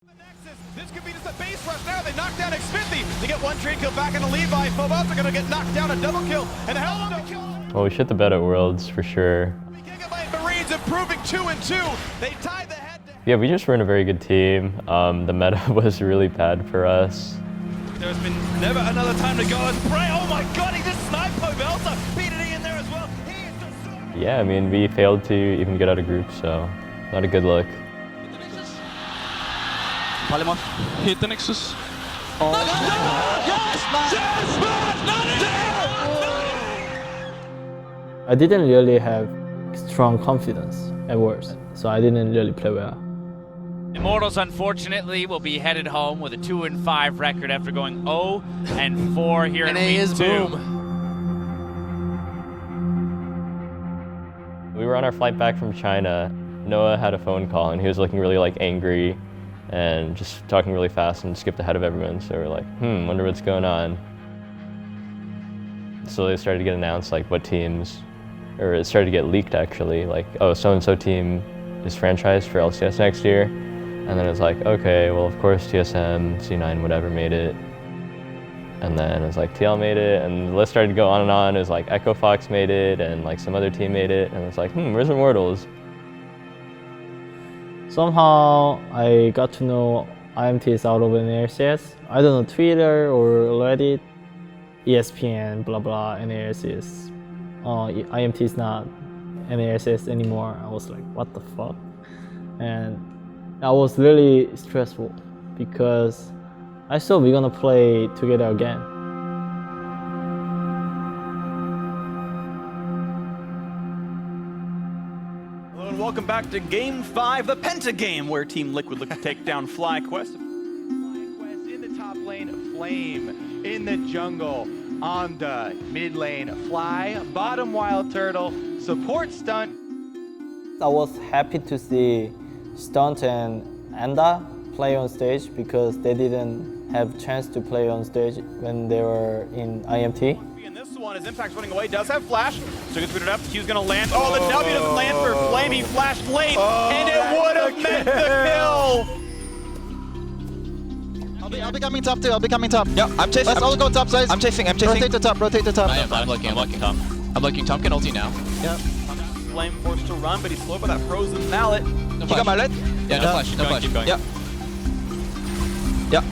This could be just a base rush now. They knock down Xmithie. They get one trade kill back into Levi. Pobelter gonna get knocked down, a double kill, and hell on the kill. Well, we shit the bed at Worlds for sure. Marines improving 2-2. They tied the head. Yeah, we just weren't a very good team. The meta was really bad for us. There's been never another time to go and pray. Oh my God, he just sniped Pobelter. BDD in there as well. Yeah, I mean, we failed to even get out of group, so not a good look. Palimon. Hit the Nexus. Oh. I didn't really have strong confidence at Worlds, so I didn't really play well. Immortals, unfortunately, will be headed home with a 2-5 record after going 0-4 here in week 2. We were on our flight back from China. Noah had a phone call and he was looking really angry and just talking really fast and skipped ahead of everyone. So we're like, wonder what's going on. So they started to get announced what teams, or it started to get leaked actually, oh, so-and-so team is franchised for LCS next year. And then it was okay, well of course TSM, C9, whatever made it. And then it was TL made it, and the list started to go on and on. It was Echo Fox made it, and some other team made it, and it's where's Immortals? Somehow I got to know IMTs out of NALCS. I don't know, Twitter or Reddit, ESPN, blah blah, NALCS. IMT is not NALCS anymore. I was like, what the fuck? And that was really stressful because I thought we're gonna play together again. Hello and welcome back to Game 5, the Penta game, where Team Liquid look to take down FlyQuest. FlyQuest in the top lane, Flame in the jungle, on the mid lane, Fly, bottom Wild Turtle, support Stunt. I was happy to see Stunt and Anda play on stage because they didn't have chance to play on stage when they were in IMT. And this one, as Impact's running away, does have flash. So gets booted up, Q's gonna land. Oh, the W doesn't land for Flame, he flashed late, and it would have meant the kill! I'll be coming top too, I'll be coming top. Yeah, I'm chasing. Let's all go top, guys. I'm chasing. Rotate to top, rotate to top. I'm looking top. I'm looking top, can ulti now. Yeah. Flame forced to run, but he's slowed by that frozen mallet. You got mallet? Yeah, no flash, no flash. Keep going. Yeah. Yeah.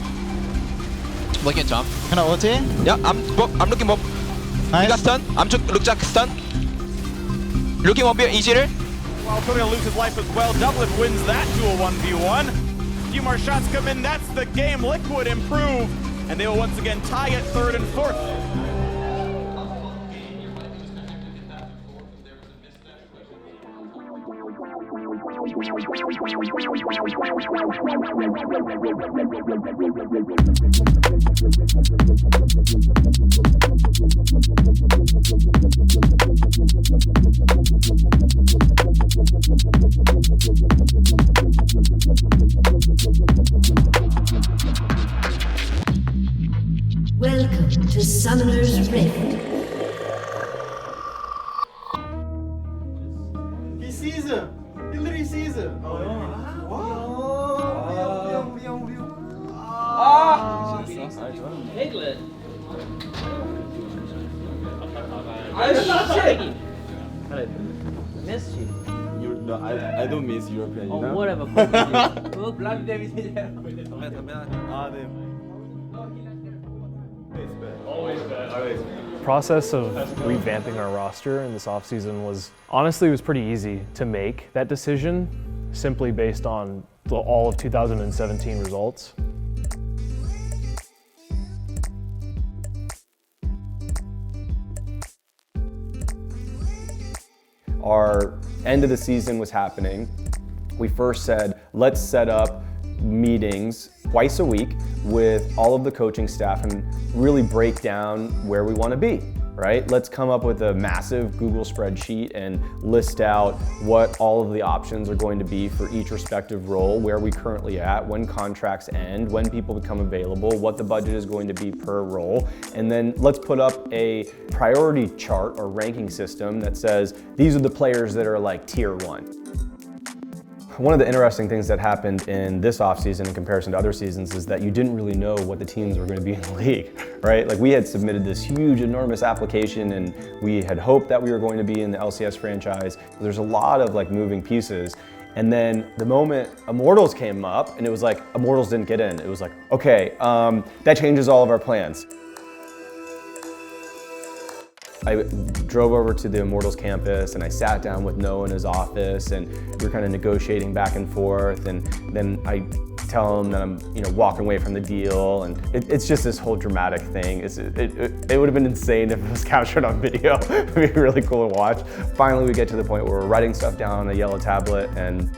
Looking at top. Can I ulti? Yeah, I'm looking Bob. Nice. You got stun. Look Jack stun. Looking Bob here, easier. While Tony will lose his life as well, Doublelift wins that to a 1v1. A few more shots come in, that's the game. Liquid improve, and they will once again tie at 3rd and 4th. Welcome to Summoner's Rift. He sees him. He literally sees him. Oh, Piglet. I Missed you. No, I don't miss European, you Oh, know? whatever. Bloody David. 네. Always bad. Process of revamping our roster in this offseason was pretty easy to make that decision simply based on all of 2017 results. Our end of the season was happening. We first said, let's set up meetings twice a week with all of the coaching staff and really break down where we want to be, right? Let's come up with a massive Google spreadsheet and list out what all of the options are going to be for each respective role, where we currently at, when contracts end, when people become available, what the budget is going to be per role. And then let's put up a priority chart or ranking system that says, these are the players that are tier 1. one of the interesting things that happened in this offseason in comparison to other seasons is that you didn't really know what the teams were going to be in the league, right? Like we had submitted this huge, enormous application and we had hoped that we were going to be in the LCS franchise. There's a lot of like moving pieces. And then the moment Immortals came up and it was like, Immortals didn't get in. It was like, okay, that changes all of our plans. I drove over to the Immortals campus and I sat down with Noah in his office and we were kind of negotiating back and forth, and then I tell him that I'm walking away from the deal, and it's just this whole dramatic thing. It would have been insane if it was captured on video. It would be really cool to watch. Finally we get to the point where we're writing stuff down on a yellow tablet and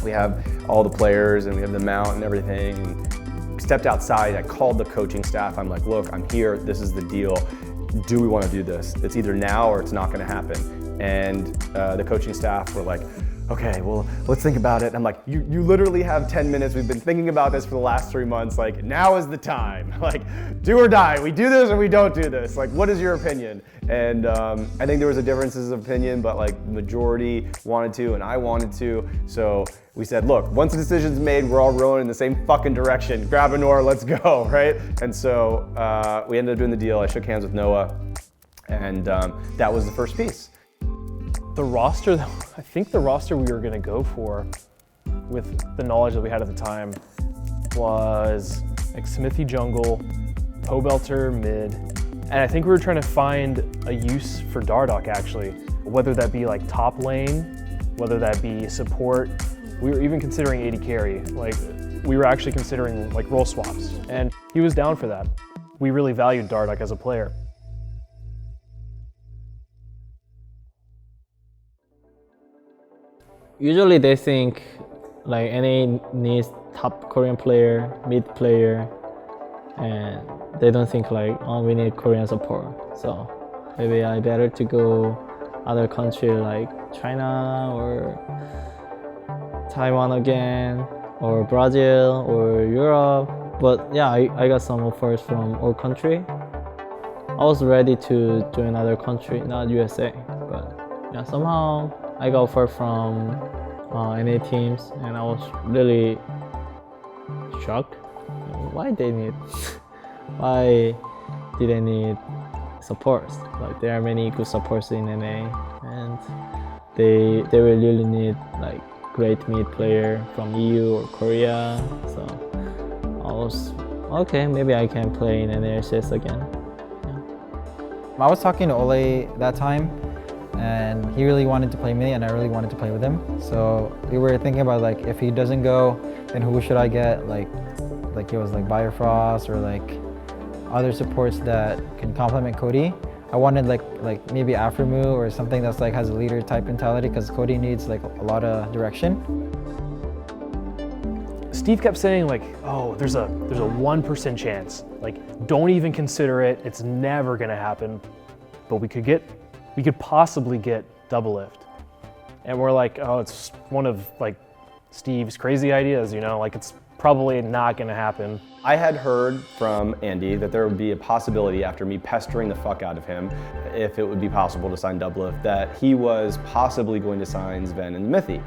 we have all the players and we have the mount and everything. And stepped outside, I called the coaching staff. I'm like, look, I'm here, this is the deal. Do we want to do this? It's either now or it's not going to happen. And the coaching staff were like, okay, well, let's think about it. I'm like, you literally have 10 minutes. We've been thinking about this for the last 3 months. Like, now is the time. Like, do or die. We do this or we don't do this. Like, what is your opinion? And I think there was a differences of opinion, but like the majority wanted to and I wanted to. So we said, look, once the decision's made, we're all rowing in the same fucking direction. Grab an oar, let's go, right? And so we ended up doing the deal. I shook hands with Noah, and that was the first piece. The roster, I think the roster we were gonna go for, with the knowledge that we had at the time, was Xmithie jungle, Pobelter mid, and I think we were trying to find a use for Dardoch actually, whether that be like top lane, whether that be support. We were even considering AD carry. Like, we were actually considering like role swaps, and he was down for that. We really valued Dardoch as a player. Usually they think like NA needs top Korean player, mid player, and they don't think like, oh, we need Korean support. So maybe I better to go other country like China or Taiwan again, or Brazil or Europe. But yeah, I got some offers from all country. I was ready to join other country, not USA, but yeah, somehow I got offer from NA teams, and I was really shocked. Why they need? Why do they need supports? Like, there are many good supports in NA, and they will really need like great mid player from EU or Korea. So I was okay. Maybe I can play in NALCS again. Yeah. I was talking to Olleh that time, and he really wanted to play me, and I really wanted to play with him. So we were thinking about like, if he doesn't go, then who should I get? Like it was like Bifrost or like other supports that can complement Cody. I wanted like maybe Aframu or something that's like has a leader type mentality, because Cody needs like a lot of direction. Steve kept saying like, oh, there's a 1% chance. Like, don't even consider it. It's never gonna happen. But we could possibly get Doublelift. And we're like, oh, it's one of like Steve's crazy ideas, like it's probably not gonna happen. I had heard from Andy that there would be a possibility, after me pestering the fuck out of him, if it would be possible to sign Doublelift, that he was possibly going to sign Sven and Xmithie.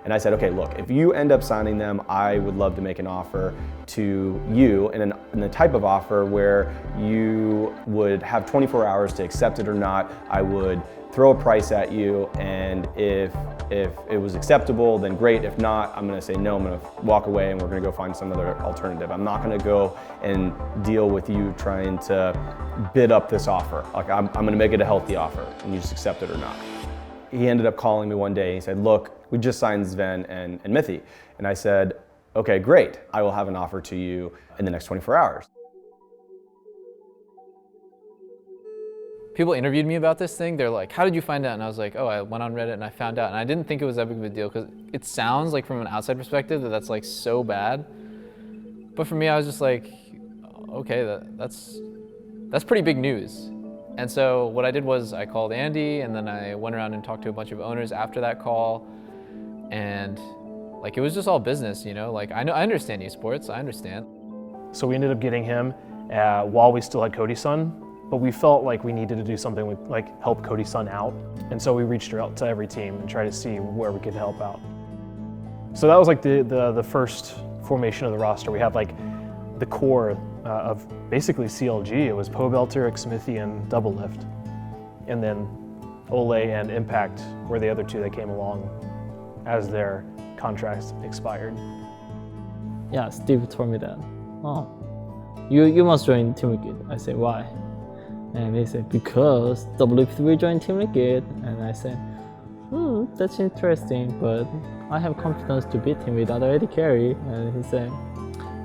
And I said, okay, look, if you end up signing them, I would love to make an offer to you, and the type of offer where you would have 24 hours to accept it or not. I would throw a price at you, and if it was acceptable, then great. If not, I'm gonna say no, I'm gonna walk away and we're gonna go find some other alternative. I'm not gonna go and deal with you trying to bid up this offer. Like, I'm gonna make it a healthy offer, and you just accept it or not. He ended up calling me one day. He said, look, we just signed Sven and Xmithie. And I said, okay, great. I will have an offer to you in the next 24 hours. People interviewed me about this thing. They're like, how did you find out? And I was like, oh, I went on Reddit and I found out. And I didn't think it was that big of a deal, because it sounds like from an outside perspective that's like so bad. But for me, I was just like, okay, that's pretty big news. And so what I did was I called Andy, and then I went around and talked to a bunch of owners after that call. And like, it was just all business, like I understand esports, I understand. So we ended up getting him while we still had Cody's son, but we felt like we needed to do something with like help Cody's son out. And so we reached out to every team and tried to see where we could help out. So that was like the first formation of the roster. We had like the core of basically CLG. It was Pobelter, Xmithie, and Doublelift. And then Olleh and Impact were the other two that came along as their contracts expired. Yeah, Steve told me that. Oh, you must join Team Liquid. I said, why? And they said, because Doublelift will join Team Liquid. And I said, that's interesting, but I have confidence to beat him without AD carry. And he said,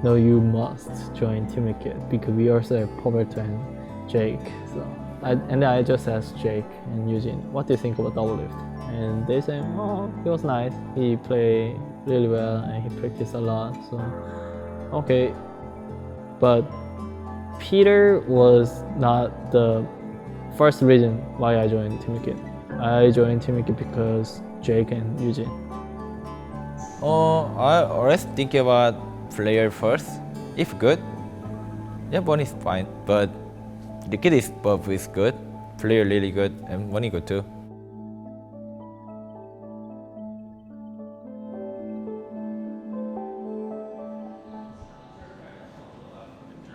no, you must join Team Liquid because we also have Pobelter and Jake. So, and I just asked Jake and Eugene, what do you think about Doublelift? And they said, oh, he was nice. He played really well and he practiced a lot. So, okay. But Peter was not the first reason why I joined Team Liquid. I joined Team Liquid because Jake and Eugene. I always think about player first. If good, yeah, one is fine. But Liquid is both is good, player really good, and one is good too.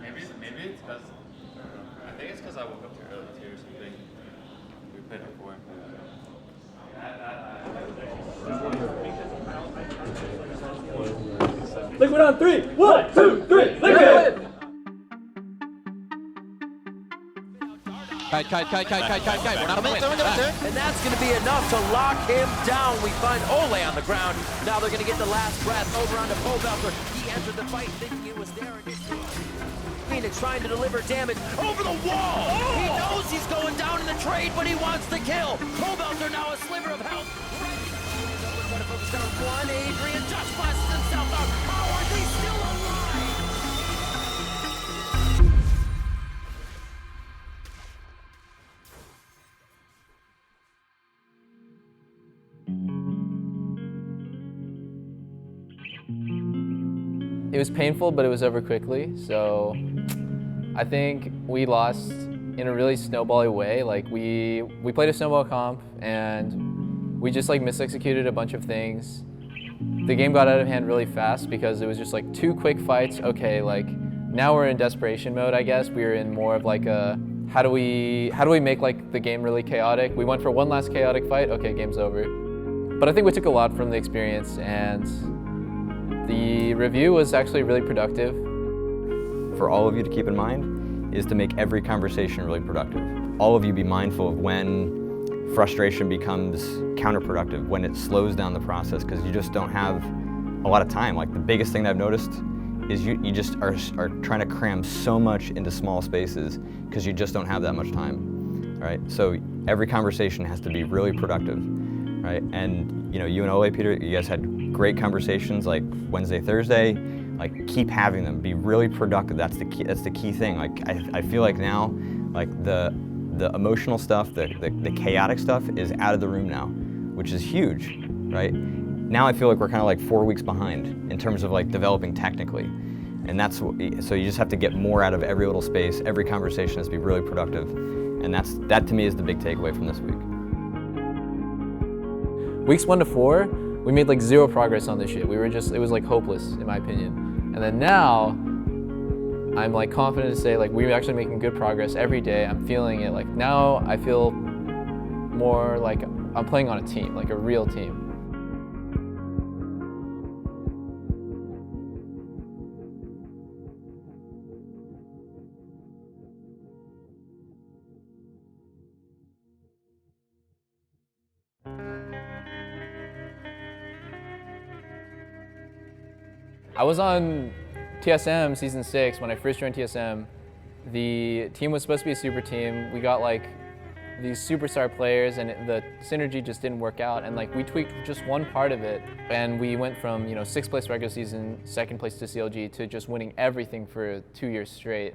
Maybe it's because I think it's because I woke up too early too or something. We played at 4. Liquid on 3. 1, 2, 3. Liquid! Kite. We're not winning. And that's going to be enough to lock him down. We find Olleh on the ground. Now they're going to get the last breath over onto Pobelter. He entered the fight thinking it was there. Phoenix trying to deliver damage over the wall. Oh! He knows he's going down in the trade, but he wants to kill. Pobelter now a sliver of health. Going to focus down one. Adrian just busts himself out. How are they still alive? It was painful, but it was over quickly. So I think we lost in a really snowbally way. Like we played a snowball comp and we just like misexecuted a bunch of things. The game got out of hand really fast because it was just like 2 quick fights. Okay, like now we're in desperation mode, I guess. We were in more of like a how do we make like the game really chaotic? We went for one last chaotic fight. Okay, game's over. But I think we took a lot from the experience, and the review was actually really productive. For all of you to keep in mind is to make every conversation really productive. All of you be mindful of when frustration becomes counterproductive, when it slows down the process, because you just don't have a lot of time. Like the biggest thing that I've noticed is you just are trying to cram so much into small spaces because you just don't have that much time, right? So every conversation has to be really productive, right? And you know, you and Olleh, Peter, you guys had great conversations like Wednesday, Thursday. Like keep having them, be really productive. That's the key thing. Like I feel like now, like the emotional stuff, the chaotic stuff is out of the room now, which is huge, right? Now I feel like we're kind of like 4 weeks behind in terms of like developing technically. And that's so you just have to get more out of every little space. Every conversation has to be really productive. And that to me is the big takeaway from this week. Weeks 1 to 4, we made like 0 progress on this shit. It was like hopeless in my opinion. And then now, I'm like confident to say like we're actually making good progress every day. I'm feeling it. Like now I feel more like I'm playing on a team, like a real team. I was on TSM Season 6 when I first joined TSM. The team was supposed to be a super team. We got like these superstar players and the synergy just didn't work out, and like we tweaked just one part of it and we went from 6th place regular season, 2nd place to CLG to just winning everything for 2 years straight.